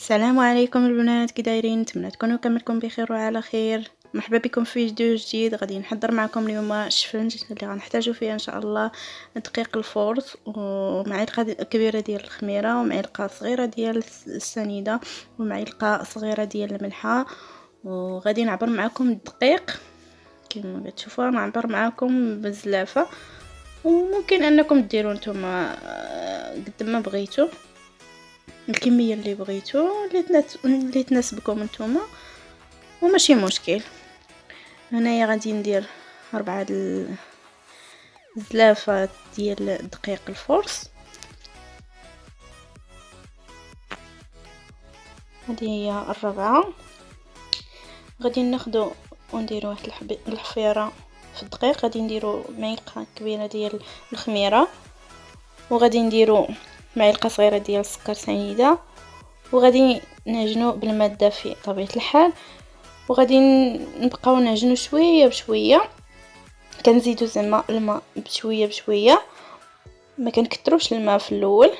السلام عليكم البنات، كي دايرين؟ نتمنى تكونوا كاملكم بخير وعلى خير. مرحبا بكم في فيديو جديد. غادي نحضر معكم اليوم الشفنج اللي غنحتاجو فيه ان شاء الله دقيق الفورص ومعلقه كبيره ديال الخميره ومعلقه صغيره ديال السنيده ومعلقه صغيره ديال الملحه. وغادي نعبر معكم الدقيق كما كتشوفوا، نعبر معكم بالزلافه، وممكن انكم ديروا نتوما قد ما بغيتوا الكميه اللي بغيتو اللي تناسبكم نتوما، وماشي مشكل. هنايا غادي ندير 4 الزلافه ديال دقيق الفورس. هذه هي الرابعه. غادي ناخذ ونديروا واحد الحفيره في الدقيق. غادي نديروا معلقه كبيره ديال الخميره، وغادي نديروا معلقه صغيره ديال السكر سنيده، وغادي نعجنوا بالماء الدافئ طبيعه الحال، وغادي نبقاو نعجنوا شويه بشويه. كنزيدوا زعما الماء بشويه بشويه، ما كنكثروش الماء في الاول،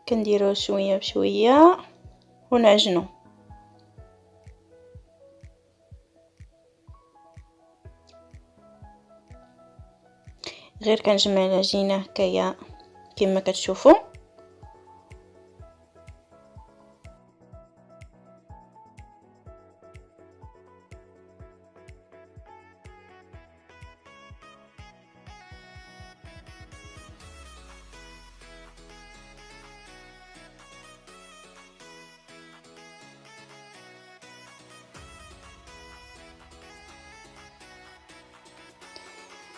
كنديروه شويه بشويه ونعجنوا. غير كنجمع العجينه هكايا كما كتشوفوا.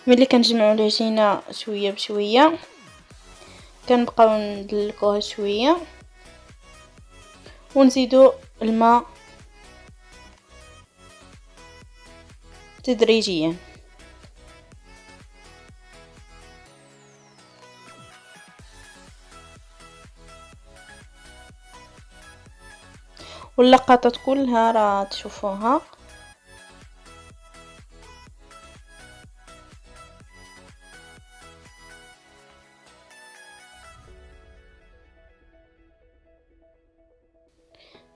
ملي كنجمعوا العجينه شويه بشويه كنبقاو ندلكوها شويه ونزيدوا الماء تدريجيا. واللقطات كلها راه تشوفوها.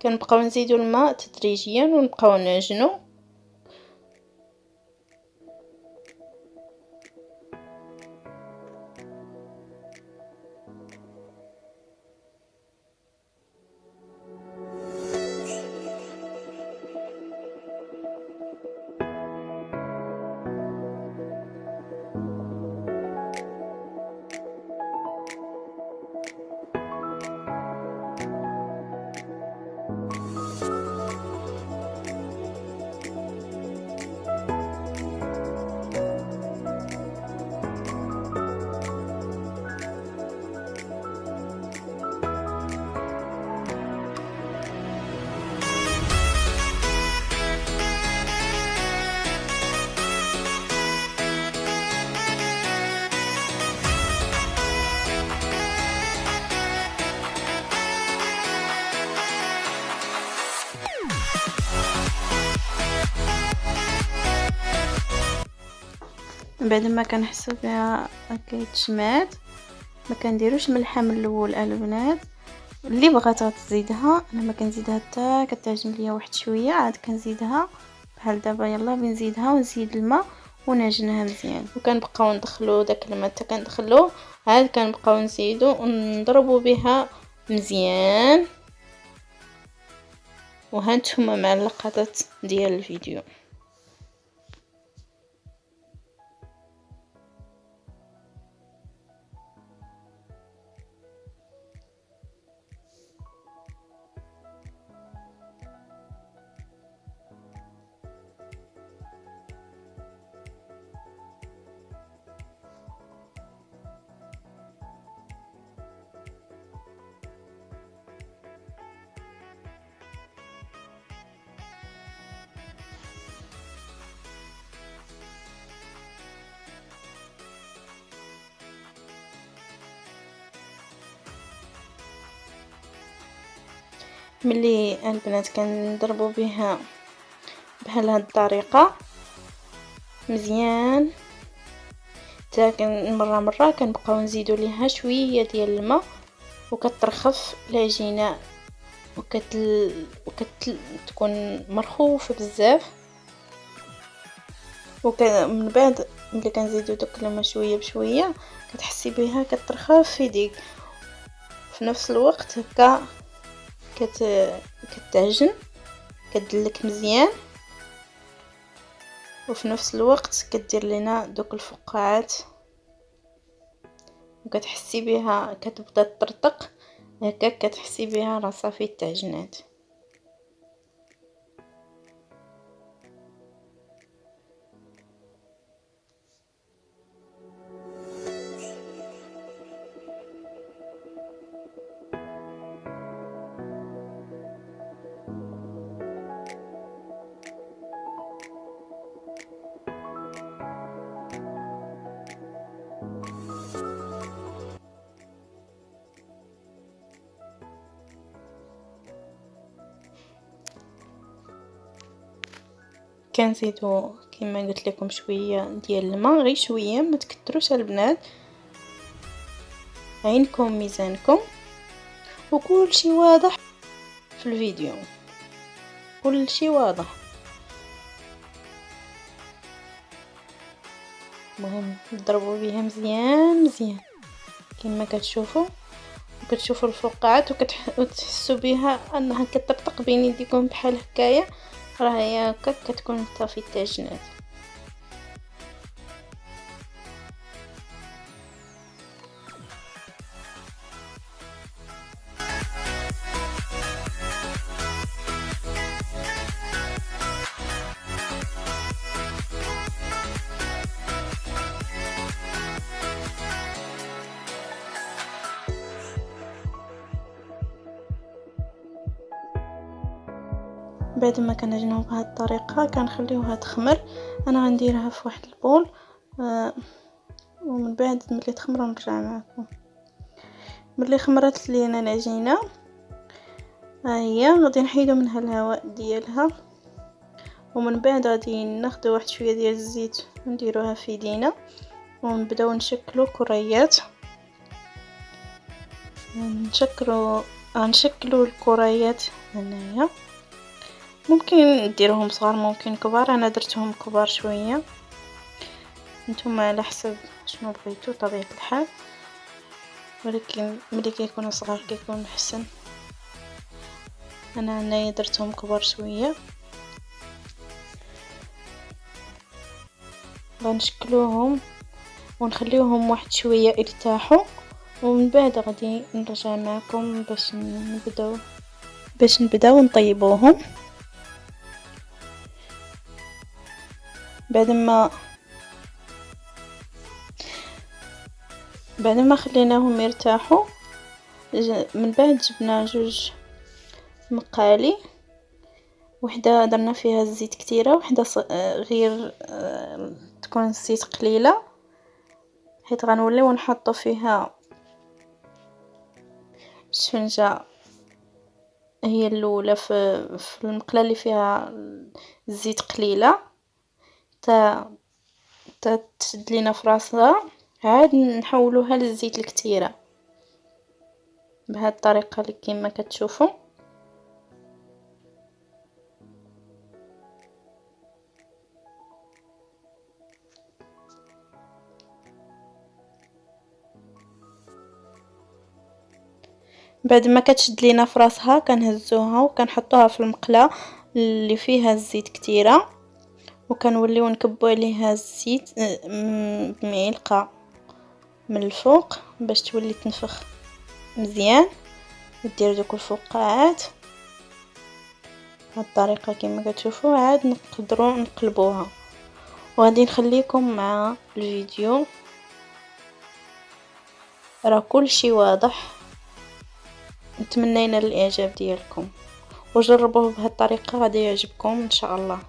كنبقاو نزيدوا الماء تدريجيا ونبقاو نعجنوا. بعد ما كنحسوا بها كيتجمعات ما كنديروش ملحه من الاول البنات. اللي بغاتها تزيدها، انا ما كنزيدها حتى كتعجن ليا واحد شويه، عاد كنزيدها بحال دابا. يلا بنزيدها ونزيد الماء ونعجنها مزيان، وكنبقاو ندخلوا داك الماء حتى كندخلوه، عاد كنبقاو نزيدوا ونضربوا بها مزيان. وهانتوما مع اللقطات ديال الفيديو. ملي البنات كنضربوا بها بحال هاد الطريقه مزيان، حتى مره كنبقاو نزيدوا ليها شويه ديال الماء وكترخف العجينه تكون مرخوفه بزاف. من بعد ملي كنزيدو داك الماء شويه بشويه كتحسي بها كترخى في يديك، في نفس الوقت هكا كتعجن، كدلك مزيان، وفي نفس الوقت كدير لنا دوك الفقاعات وكتحسي بها كتبدا تطرطق هكا، كتحسي بها راه صافي تعجنات. كنزيدو كما قلت لكم شويه ديال الماء، غير شويه، ما تكتروش البنات، عينكم ميزانكم، وكل شيء واضح في الفيديو، كل شيء واضح. المهم نضربوا بها مزيان مزيان كما كتشوفوا، وكتشوفوا الفقاعات وتحسوا بها انها كتطرطق بين يديكم بحال هكايا، راه هي هكا كتكون صافي تعجنات. بعد ما كنعجنوه بهذه الطريقه كنخليوها تخمر. انا غنديرها في واحد البول ومن بعد ملي تخمر نرجع معكم. ملي خمرت لينا العجينه ها هي، غادي نحيدو منها الهواء ديالها، ومن بعد غادي ناخدو واحد شويه ديال الزيت ونديروها في يدينا ونبداو نشكلو كريات. نشكلو الكريات هنايا، ممكن ديروهم صغار ممكن كبار، انا درتهم كبار شويه، نتوما على حسب شنو بغيتو طبيعه الحال، ولكن ملي كيكونوا صغار كيكون احسن. انا هنايا درتهم كبار شويه. غنشكلوهم ونخليوهم واحد شويه يرتاحوا، ومن بعد غادي نرجع معكم باش نبداو نطيبوهم. بعد ما خليناهم يرتاحوا، من بعد جبنا جوج مقالي، وحده درنا فيها الزيت كتيره، وحده غير تكون الزيت قليله، حيت غنوليو نحطو فيها الشفنجه هي الاولى في المقله اللي فيها الزيت قليله تا تشد لينا في راسها، عاد نحولوها للزيت الكتيره بهذه الطريقه اللي كما كتشوفوا. بعد ما كتشد لينا في راسها كنهزوها وكنحطوها في المقله اللي فيها الزيت كتيره، وكنوليو نكبوا عليها الزيت بمعلقه من الفوق باش تولي تنفخ مزيان، ودير دوك الفقاعات بهذه الطريقه كما كتشوفوا. عاد نقدروا نقلبوها، وغادي نخليكم مع الفيديو، راه كل شيء واضح. نتمنى الاعجاب ديالكم وجربوه بهذه الطريقه، غادي يعجبكم ان شاء الله.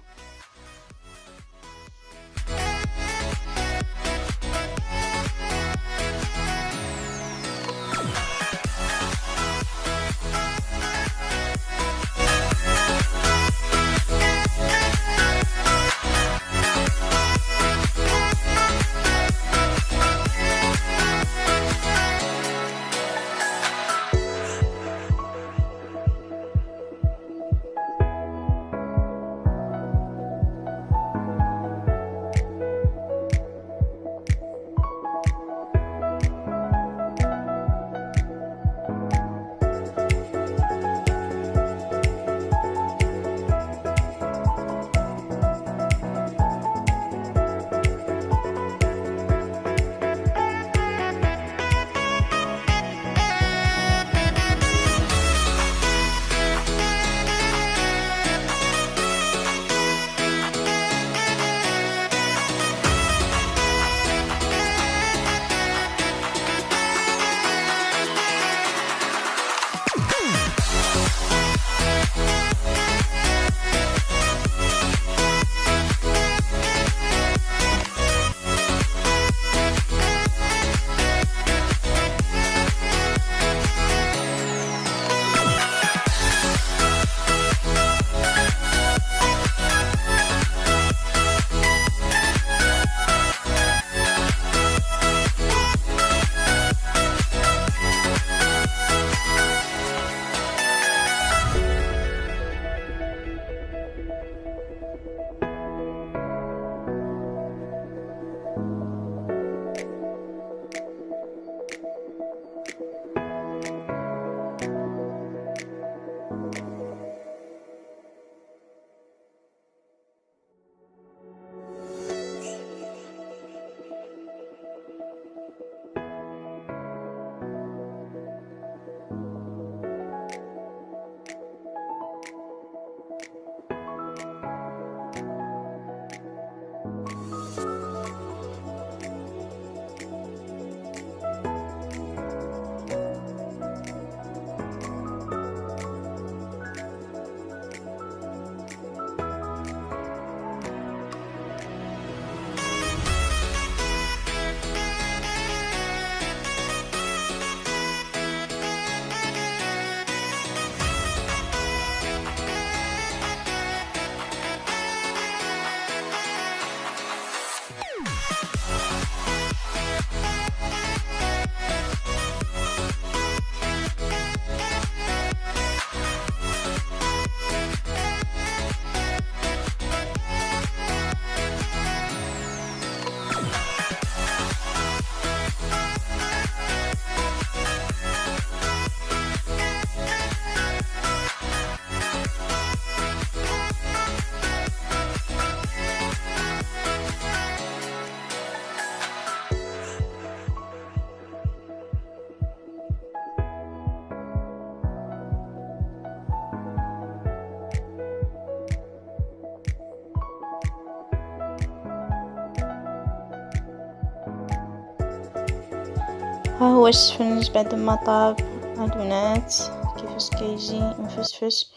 ها هو السفنج بعد ما طاب البنات كيفاش كيجي مفشفش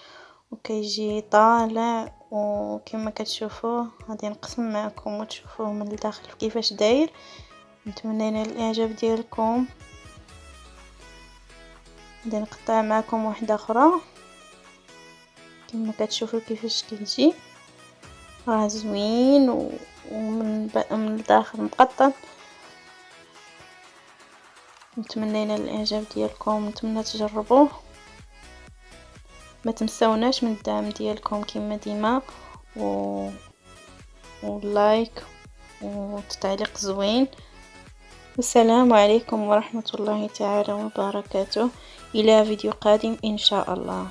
وكيجي طالع، وكما كتشوفوا غادي نقسم معكم وتشوفوه من الداخل كيفاش داير. نتمنى ينال الاعجاب ديالكم. غادي نقطع معكم واحده اخرى كما كتشوفوا كيفاش كيجي، راه زوين ومن الداخل مقطن. نتمنى ينال الاعجاب ديالكم، نتمنى تجربوه. ما تنساوناش من الدعم ديالكم كما ديما واللايك والتعليق زوين. والسلام عليكم ورحمة الله تعالى وبركاته، إلى فيديو قادم إن شاء الله.